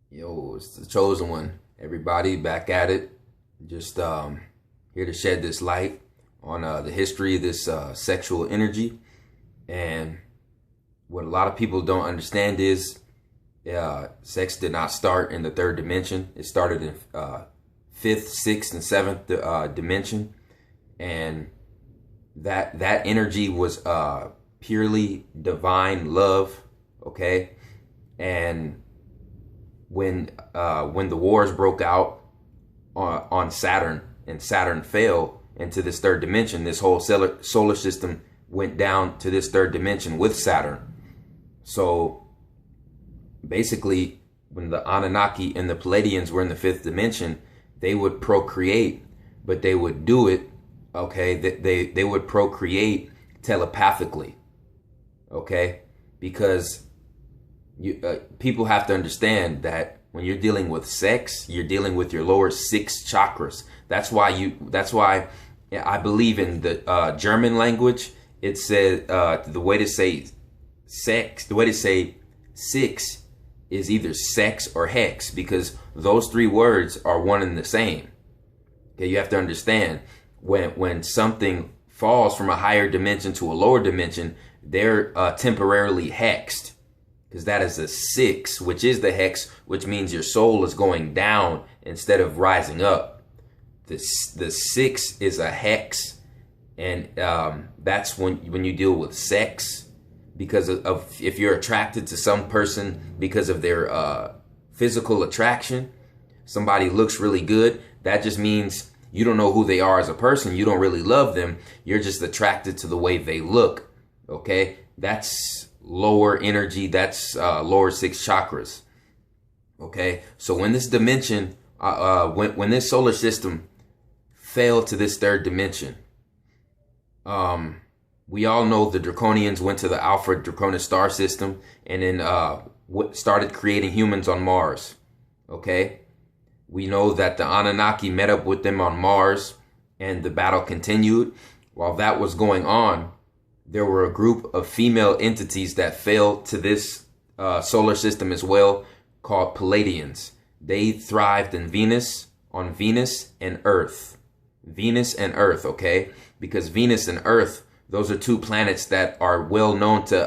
Yo, it's the chosen one. Everybody back at it. Just here to shed this light on the history of this sexual energy. And what a lot of people don't understand is sex did not start in the third dimension. It started in fifth, sixth, and seventh dimension. And that energy was purely divine love. Okay. And when the wars broke out on Saturn and Saturn fell into this third dimension, this whole solar system went down to this third dimension with Saturn. So basically, when the Anunnaki and the Pleiadians were in the fifth dimension, they would procreate, but they would do it, okay, they would procreate telepathically, okay, because people have to understand that when you're dealing with sex, you're dealing with your lower six chakras. That's why I believe in the German language. It says the way to say sex, the way to say six is either sex or hex, because those three words are one and the same. Okay, you have to understand when something falls from a higher dimension to a lower dimension, they're temporarily hexed. Because that is a six, which is the hex, which means your soul is going down instead of rising up. The six is a hex, and that's when you deal with sex, because of if you're attracted to some person because of their physical attraction. Somebody looks really good. That just means you don't know who they are as a person. You don't really love them. You're just attracted to the way they look. Okay, that's lower energy. That's lower six chakras. Okay, so when this dimension, when this solar system fell to this third dimension, we all know the Draconians went to the Alpha Draconis star system and then started creating humans on Mars. Okay, we know that the Anunnaki met up with them on Mars, and the battle continued. While that was going on, there were a group of female entities that fell to this solar system as well, called Pleiadians. They thrived in Venus, on Venus and Earth. Venus and Earth, okay? Because Venus and Earth, those are two planets that are well known to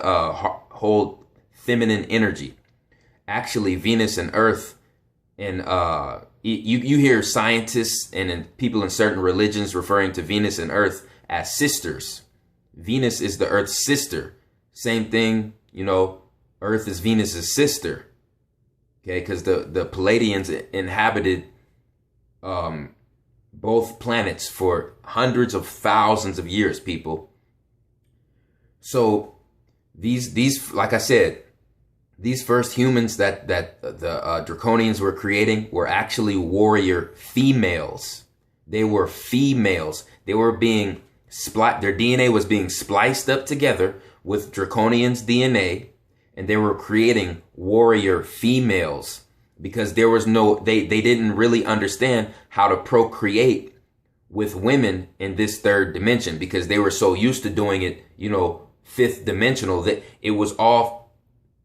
hold feminine energy. Actually, Venus and Earth, and you hear scientists and people in certain religions referring to Venus and Earth as sisters. Venus is the Earth's sister. Same thing, you know, Earth is Venus's sister. Okay, because the Pleiadians inhabited both planets for hundreds of thousands of years, people. So these like I said, these first humans that the Draconians were creating were actually warrior females. They were females. They were being their DNA was being spliced up together with Draconians' DNA, and they were creating warrior females because there was they didn't really understand how to procreate with women in this third dimension, because they were so used to doing it, you know, fifth dimensional, that it was all,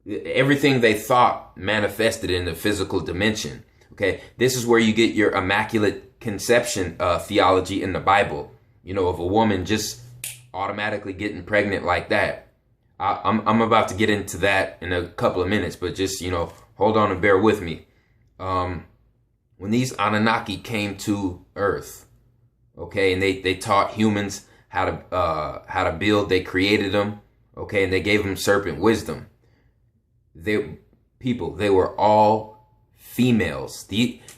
everything they thought manifested in the physical dimension. Okay, this is where you get your immaculate conception theology in the Bible. You know, of a woman just automatically getting pregnant like that. I'm about to get into that in a couple of minutes, but just, you know, hold on and bear with me. When these Anunnaki came to Earth, okay, and they taught humans how to build, they created them, okay, and they gave them serpent wisdom. They were all females.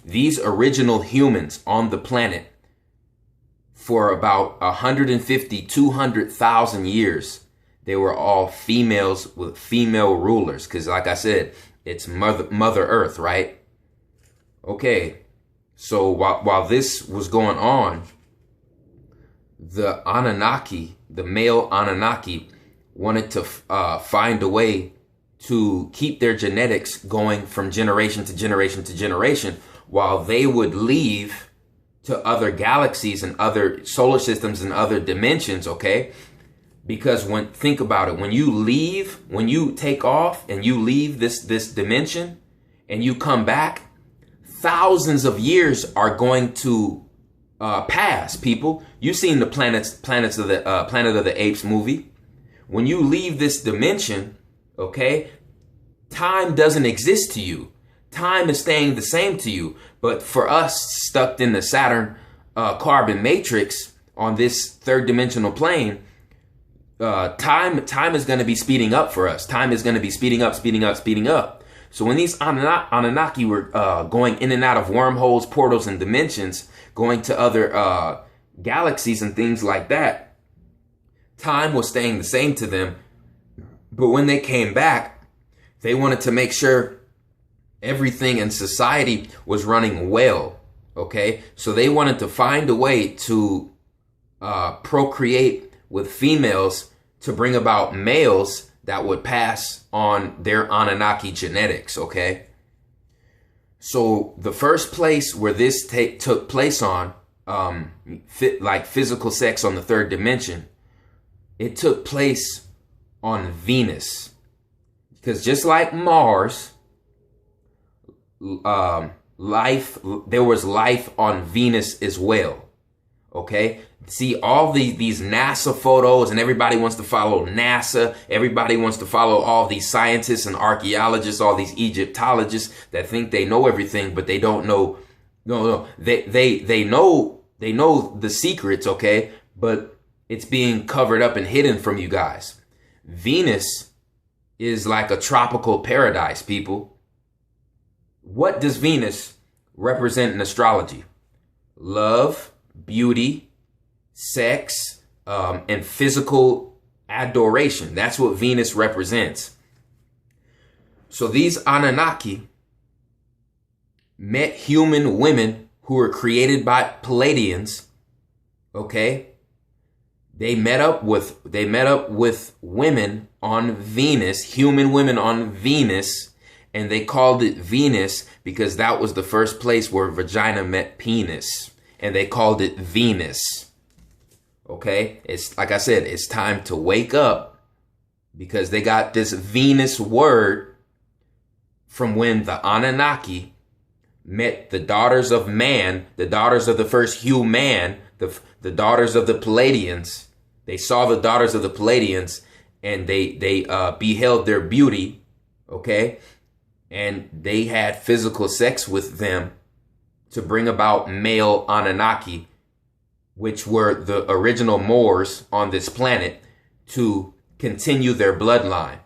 These original humans on the planet, for about 150, 200,000 years, they were all females with female rulers. Because like I said, it's Mother Earth, right? Okay, so while this was going on, the Anunnaki, the male Anunnaki, wanted to find a way to keep their genetics going from generation to generation to generation, while they would leave to other galaxies and other solar systems and other dimensions, okay? Because think about it, when you take off and you leave this dimension, and you come back, thousands of years are going to pass. People, you've seen the Planet of the Apes movie. When you leave this dimension, okay, time doesn't exist to you. Time is staying the same to you. But for us, stuck in the Saturn carbon matrix on this third dimensional plane, time is going to be speeding up for us. Time is going to be speeding up. So when these Anunnaki were going in and out of wormholes, portals, and dimensions, going to other galaxies and things like that, time was staying the same to them. But when they came back, they wanted to make sure everything in society was running well. Okay, so they wanted to find a way to procreate with females to bring about males that would pass on their Anunnaki genetics. Okay, so the first place where this took place on, like physical sex on the third dimension, it took place on Venus, because just like Mars, there was life on Venus as well. Okay, see all these NASA photos, and everybody wants to follow NASA. Everybody wants to follow all these scientists and archaeologists, all these Egyptologists that think they know everything, but they don't know. No, they know the secrets. Okay, but it's being covered up and hidden from you guys. Venus is like a tropical paradise, people. What does Venus represent in astrology? Love, beauty, sex, and physical adoration. That's what Venus represents. So these Anunnaki met human women who were created by Pleiadians. Okay, they met up with women on Venus, human women on Venus. And they called it Venus because that was the first place where vagina met penis. And they called it Venus. Okay? It's like I said, it's time to wake up, because they got this Venus word from when the Anunnaki met the daughters of man, the daughters of the first human, the daughters of the Pleiadians. They saw the daughters of the Pleiadians, and they beheld their beauty. Okay? And they had physical sex with them to bring about male Anunnaki, which were the original Moors on this planet, to continue their bloodline.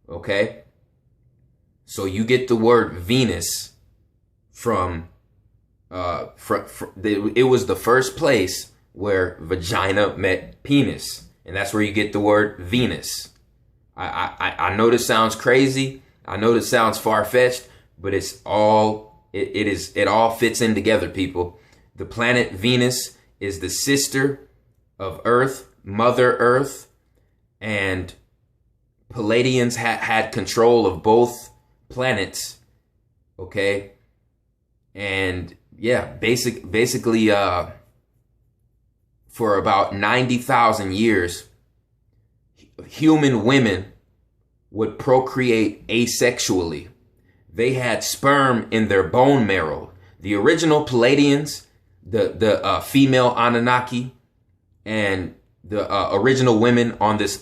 Okay? So you get the word Venus from it was the first place where vagina met penis. And that's where you get the word Venus. I know this sounds crazy. I know this sounds far-fetched, but it all fits in together, people. The planet Venus is the sister of Earth, Mother Earth, and Pleiadians had control of both planets. Okay, and yeah, basically, for about 90,000 years, human women would procreate asexually. They had sperm in their bone marrow. The original Pleiadians, the female Anunnaki, and the original women on this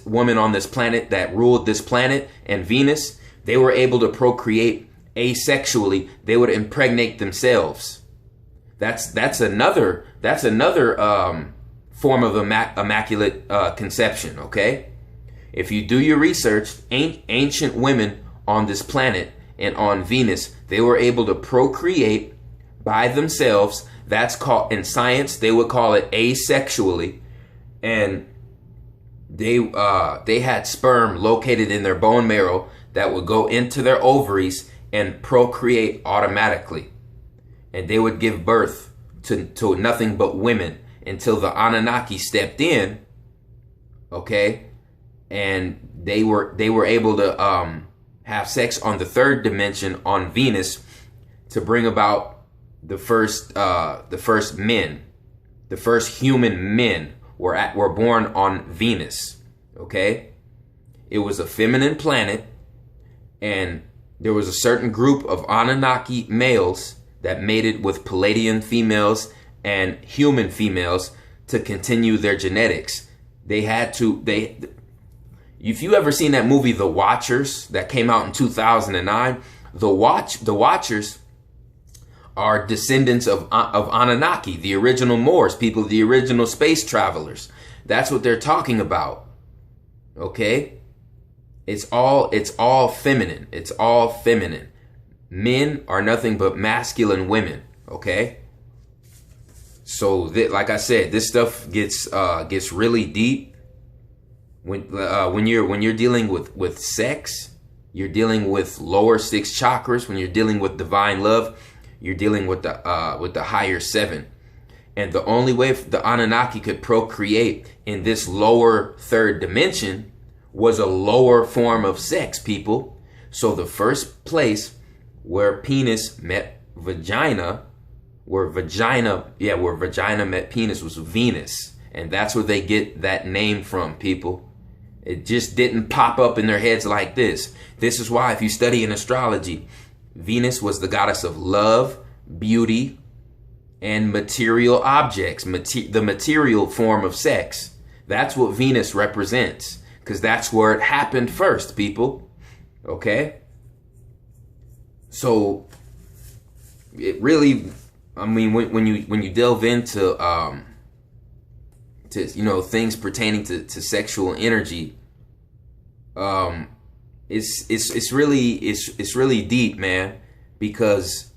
planet that ruled this planet and Venus, they were able to procreate asexually. They would impregnate themselves. That's another form of immaculate conception. Okay. If you do your research, ancient women on this planet and on Venus, they were able to procreate by themselves. That's called, in science, they would call it asexually. And they had sperm located in their bone marrow that would go into their ovaries and procreate automatically. And they would give birth to nothing but women until the Anunnaki stepped in. Okay? And they were able to have sex on the third dimension on Venus to bring about the first men, the first human men were born on Venus. Okay, it was a feminine planet, and there was a certain group of Anunnaki males that mated with Pleiadian females and human females to continue their genetics. If you ever seen that movie The Watchers that came out in 2009, the Watchers are descendants of Anunnaki, the original Moors, people, the original space travelers. That's what they're talking about. Okay? It's all feminine. It's all feminine. Men are nothing but masculine women. Okay? So like I said, this stuff gets really deep. When you're dealing with sex, you're dealing with lower 6 chakras. When you're dealing with divine love, you're dealing with the higher 7. And the only way the Anunnaki could procreate in this lower 3rd dimension was a lower form of sex, people. So the first place where penis met vagina, where vagina met penis, was Venus. And that's where they get that name from, people. It just didn't pop up in their heads like this. This is why, if you study in astrology, Venus was the goddess of love, beauty, and material objects, the material form of sex. That's what Venus represents, because that's where it happened first, people. Okay? So, it really, I mean, when you delve into things pertaining to sexual energy, it's really deep, man, because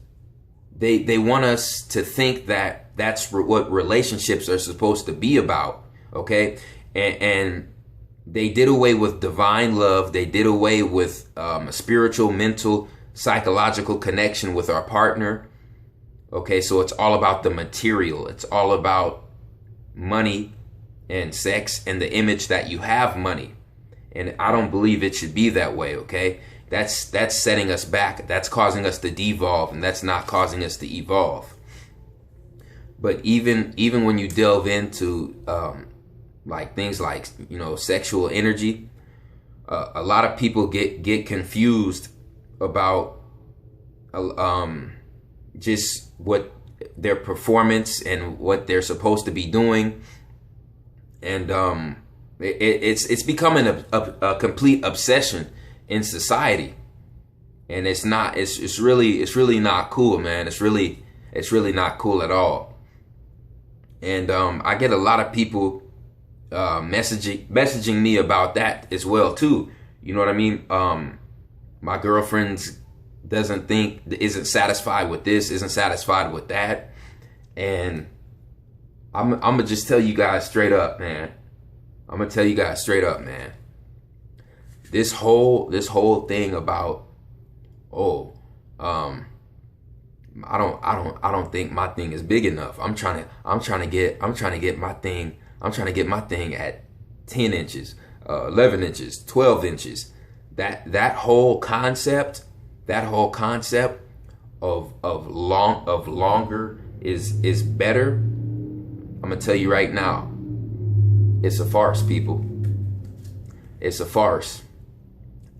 they want us to think that that's what relationships are supposed to be about. Okay? And they did away with divine love. They did away with a spiritual, mental, psychological connection with our partner. Okay, so it's all about the material. It's all about money and sex and the image that you have money. And I don't believe it should be that way, okay? That's setting us back. That's causing us to devolve, and that's not causing us to evolve. But even when you delve into like things like, sexual energy, a lot of people get confused about just what their performance and what they're supposed to be doing, and it's becoming a complete obsession in society, and it's really not cool, man. It's really not cool at all. And I get a lot of people messaging me about that as well too. You know what I mean? My girlfriend isn't satisfied with this, isn't satisfied with that, and I'm gonna just tell you guys straight up, man. This whole thing about I don't think my thing is big enough. I'm trying to get my thing at 10 inches, 11 inches, 12 inches. That whole concept of longer is better. I'm gonna tell you right now, it's a farce, people. It's a farce,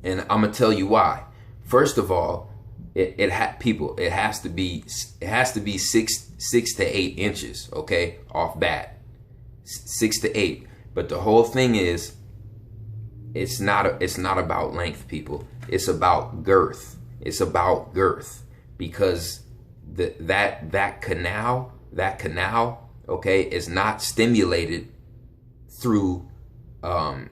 and I'm gonna tell you why. First of all, it has to be 6 to 8 inches, okay, off bat, 6 to 8. But the whole thing is, it's not about length, people. It's about girth. It's about girth, because that canal, okay, is not stimulated through 10,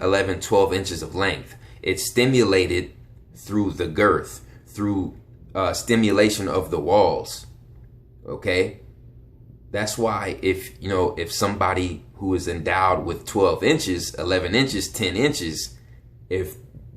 11, 12 inches of length. It's stimulated through the girth, through stimulation of the walls. Okay? That's why if somebody who is endowed with 12 inches, 11 inches, 10 inches, if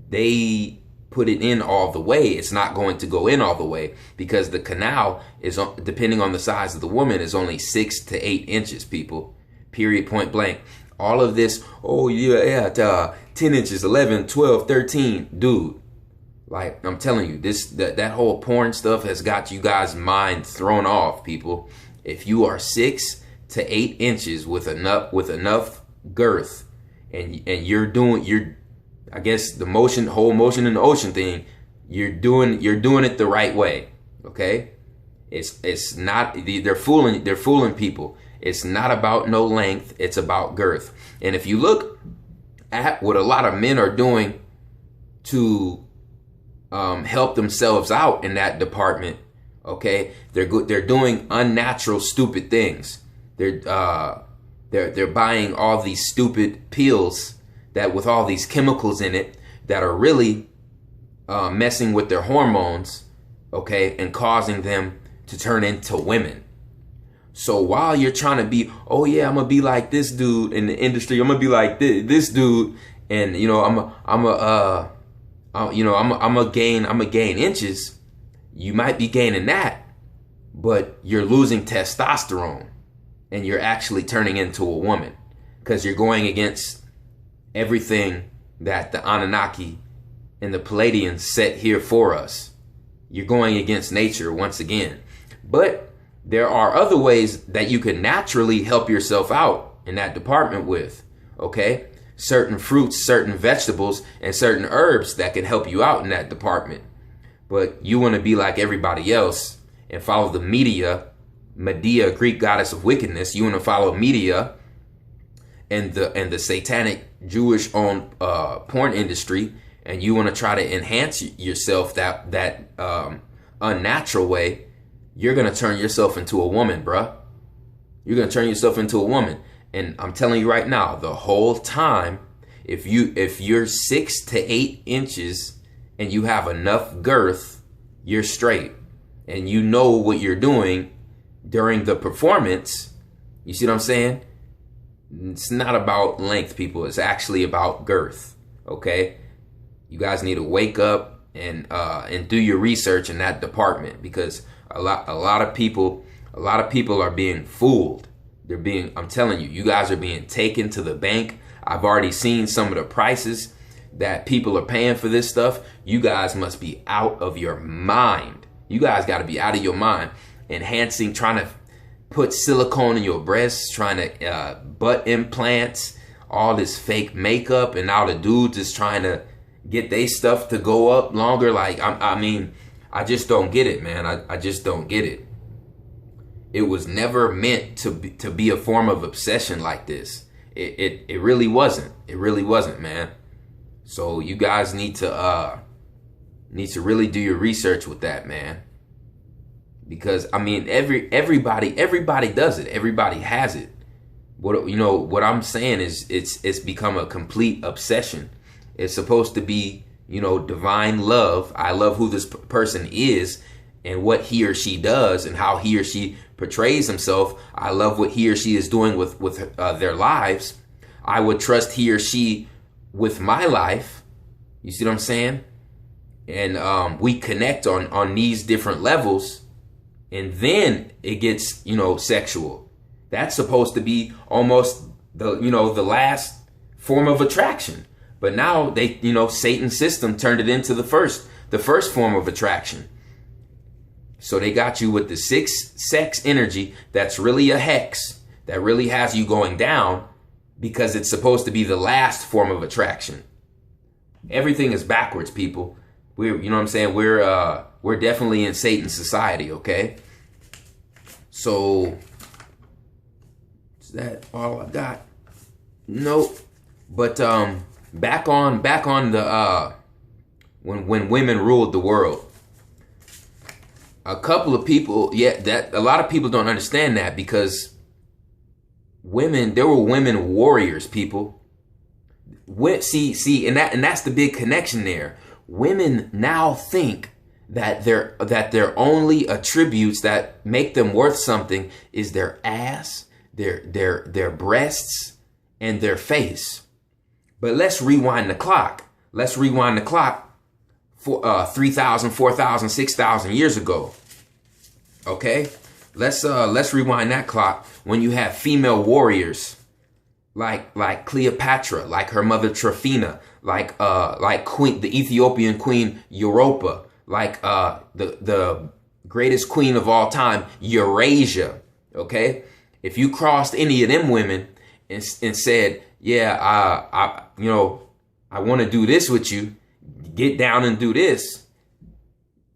they put it in all the way, it's not going to go in all the way, because the canal is, depending on the size of the woman, is only 6 to 8 inches, people. Period, point blank. All of this, 10 inches, 11, 12, 13. Dude, like, I'm telling you, that whole porn stuff has got you guys' mind thrown off, people. If you are 6 to 8 inches with enough girth, and I guess the whole motion in the ocean thing, you're doing it the right way. Okay? It's not, they're fooling people. It's not about no length, it's about girth. And if you look at what a lot of men are doing to help themselves out in that department, okay, they're doing unnatural, stupid things. They're buying all these stupid pills that with all these chemicals in it that are really messing with their hormones, okay, and causing them to turn into women. So while you're trying to be, oh yeah, I'm gonna be like this dude in the industry, I'm gonna be like this dude, and you know, I'm gonna gain inches. You might be gaining that, but you're losing testosterone, and you're actually turning into a woman because you're going against everything that the Anunnaki and the Pleiadians set here for us. You're going against nature once again. But there are other ways that you can naturally help yourself out in that department with, okay? Certain fruits, certain vegetables, and certain herbs that can help you out in that department. But you want to be like everybody else and follow the Medea, Greek goddess of wickedness. You want to follow Medea and the satanic Jewish-owned porn industry, and you want to try to enhance yourself that unnatural way. You're going to turn yourself into a woman, bruh. You're going to turn yourself into a woman. And I'm telling you right now, the whole time, if you're 6 to 8 inches and you have enough girth, you're straight. And you know what you're doing during the performance. You see what I'm saying? It's not about length, people. It's actually about girth. Okay? You guys need to wake up and do your research in that department, because a lot of people are being fooled. I'm telling you, you guys are being taken to the bank. I've already seen some of the prices that people are paying for this stuff. You guys must be out of your mind. You guys got to be out of your mind. Enhancing, trying to put silicone in your breasts, trying to butt implants, all this fake makeup, and now the dudes is trying to get their stuff to go up longer. Like, I mean, I just don't get it, man. I just don't get it. It was never meant to be a form of obsession like this. It really wasn't. It really wasn't, man. So you guys need to really do your research with that, man. Because I mean, everybody does it. Everybody has it. What I'm saying is it's become a complete obsession. It's supposed to be, divine love. I love who this person is and what he or she does and how he or she portrays himself. I love what he or she is doing with their lives. I would trust he or she with my life. You see what I'm saying? And we connect on these different levels, and then it gets, sexual. That's supposed to be almost the last form of attraction. But now they, Satan's system turned it into the first form of attraction. So they got you with the 6 sex energy that's really a hex, that really has you going down, because it's supposed to be the last form of attraction. Everything is backwards, people. We're definitely in Satan's society, okay? So is that all I got? Nope. But back on the when women ruled the world. A couple of people, a lot of people don't understand that, because there were women warriors, people. See, and that's the big connection there. Women now think that their only attributes that make them worth something is their ass, their breasts, and their face. But let's rewind the clock. Let's rewind the clock for 3,000, 4,000, 6,000 years ago. Okay, let's rewind that clock when you have female warriors like Cleopatra, like her mother Tryphena, like the Ethiopian queen Europa, like the greatest queen of all time, Eurasia. Okay, if you crossed any of them women and said, I want to do this with you, get down and do this,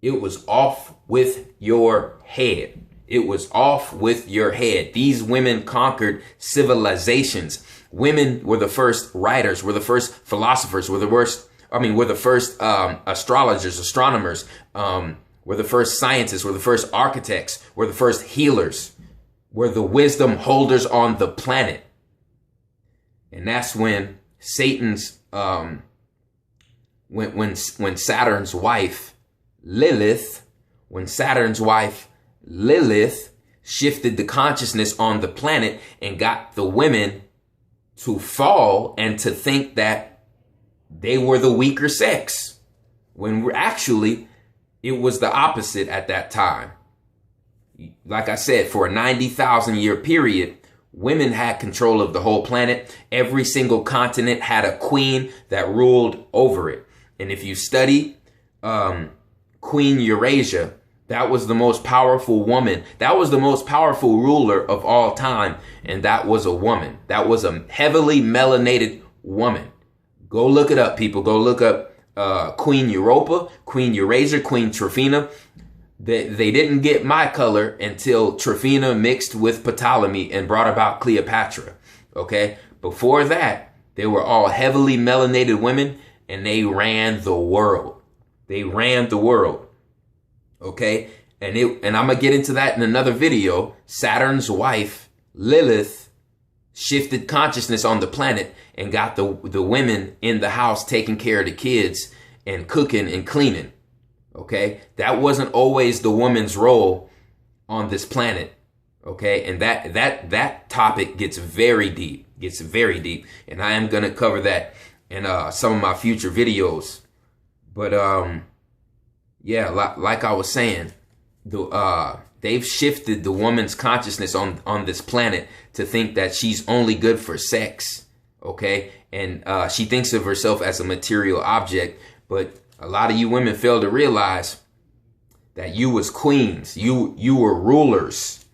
It was off with your head. It was off with your head. These women conquered civilizations. Women were the first writers, were the first philosophers, were the first astrologers, astronomers, were the first scientists, were the first architects, were the first healers, were the wisdom holders on the planet. And that's when Satan's, when Saturn's wife, Lilith shifted the consciousness on the planet and got the women to fall and to think that they were the weaker sex, when actually it was the opposite at that time. Like I said, for a 90,000 year period, women had control of the whole planet. Every single continent had a queen that ruled over it. And if you study Queen Eurasia, that was the most powerful woman. That was the most powerful ruler of all time. And that was a woman. That was a heavily melanated woman. Go look it up, people. Go look up Queen Europa, Queen Eurasia, Queen Tryphena. They didn't get my color until Tryphena mixed with Ptolemy and brought about Cleopatra. Okay? Before that, they were all heavily melanated women, and they ran the world. They ran the world. Okay? And I'm going to get into that in another video. Saturn's wife, Lilith, shifted consciousness on the planet and got the women in the house taking care of the kids and cooking and cleaning. Okay? That wasn't always the woman's role on this planet. Okay? And that topic gets very deep. And I am going to cover that in some of my future videos. But yeah, like I was saying, they've shifted the woman's consciousness on this planet to think that she's only good for sex. Okay? And she thinks of herself as a material object, but a lot of you women fail to realize that you was queens. You were rulers.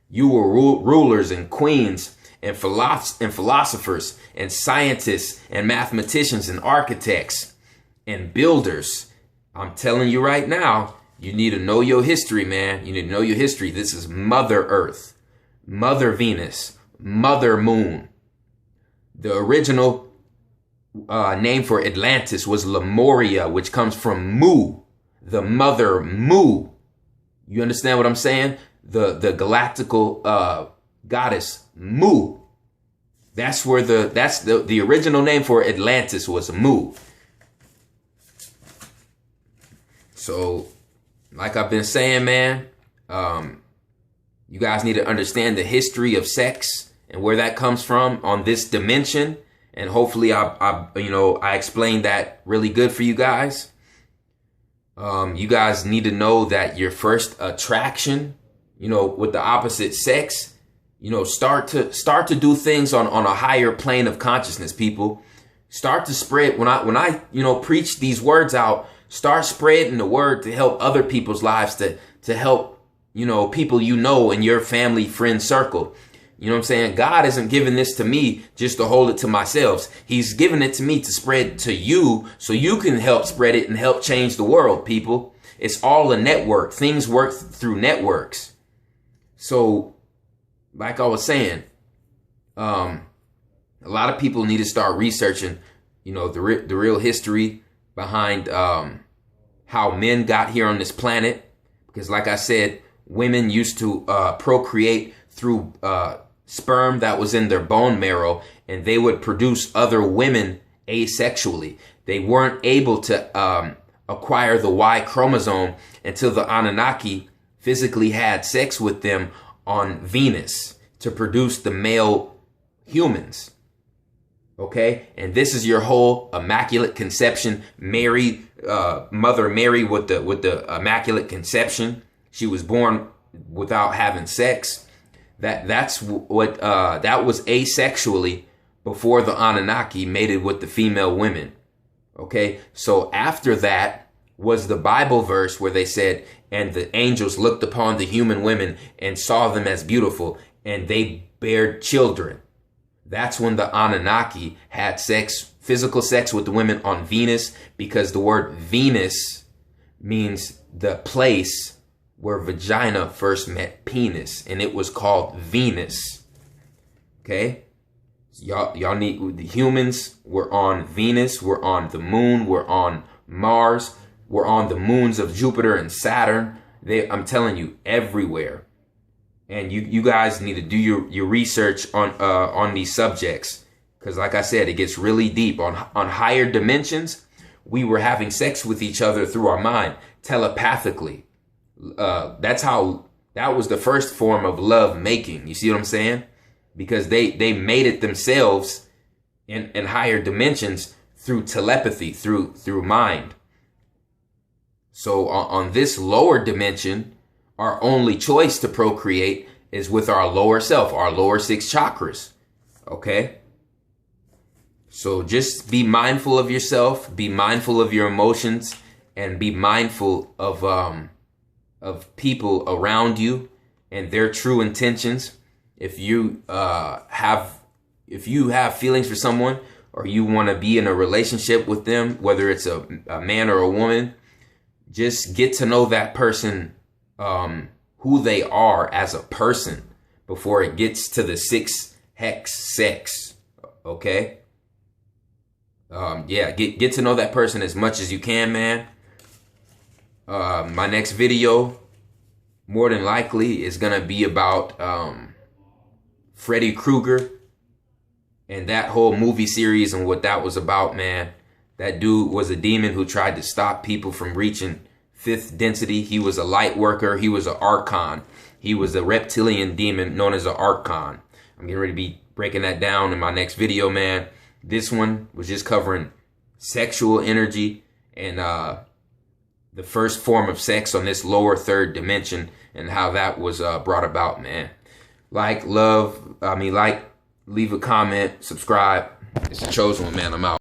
You were rulers and queens and philosophers and scientists and mathematicians and architects and builders. I'm telling you right now, you need to know your history, man. You need to know your history. This is Mother Earth, Mother Venus, Mother Moon. The original name for Atlantis was Lemuria, which comes from Mu, the mother Mu. You understand what I'm saying? The galactical goddess Mu. That's where the original name for Atlantis was Mu. So, like I've been saying, man, you guys need to understand the history of sex and where that comes from on this dimension. And hopefully I explained that really good for you guys. You guys need to know that your first attraction, with the opposite sex, start to do things on a higher plane of consciousness, people. Start to spread, when I preach these words out, start spreading the word to help other people's lives, to help, people in your family, friend circle. You know what I'm saying? God isn't giving this to me just to hold it to myself. He's giving it to me to spread to you so you can help spread it and help change the world, people. It's all a network. Things work through networks. So, like I was saying, a lot of people need to start researching, the real history behind how men got here on this planet. Because like I said, women used to procreate through sperm that was in their bone marrow, and they would produce other women asexually. They weren't able to acquire the Y chromosome until the Anunnaki physically had sex with them on Venus to produce the male humans. Okay? And this is your whole immaculate conception. Mary, Mother Mary with the immaculate conception. She was born without having sex. That was asexually before the Anunnaki mated with the female women. Okay, so after that was the Bible verse where they said, and the angels looked upon the human women and saw them as beautiful, and they bare children. That's when the Anunnaki had physical sex with the women on Venus, because the word Venus means the place where vagina first met penis, and it was called Venus. Okay? Y'all need, the humans were on Venus, we're on the moon, we're on Mars, we're on the moons of Jupiter and Saturn. I'm telling you, everywhere. And you guys need to do your research on these subjects, because like I said, it gets really deep. On higher dimensions, we were having sex with each other through our mind, telepathically. That was the first form of love making. You see what I'm saying? Because they made it themselves in higher dimensions through telepathy, through mind. So on this lower dimension, our only choice to procreate is with our lower self, our lower 6 chakras. Okay? So just be mindful of yourself, be mindful of your emotions, and be mindful of people around you and their true intentions. If you have feelings for someone, or you want to be in a relationship with them, whether it's a man or a woman, just get to know that person, who they are as a person, before it gets to the 6 hex sex. Okay? Yeah, get to know that person as much as you can, man. My next video, more than likely, is gonna be about Freddy Krueger and that whole movie series and what that was about, man. That dude was a demon who tried to stop people from reaching 5th density. He was a light worker. He was an archon. He was a reptilian demon known as an archon. I'm getting ready to be breaking that down in my next video, man. This one was just covering sexual energy and the first form of sex on this lower 3rd dimension and how that was brought about, man. Leave a comment, subscribe. It's The Chosen One, man. I'm out.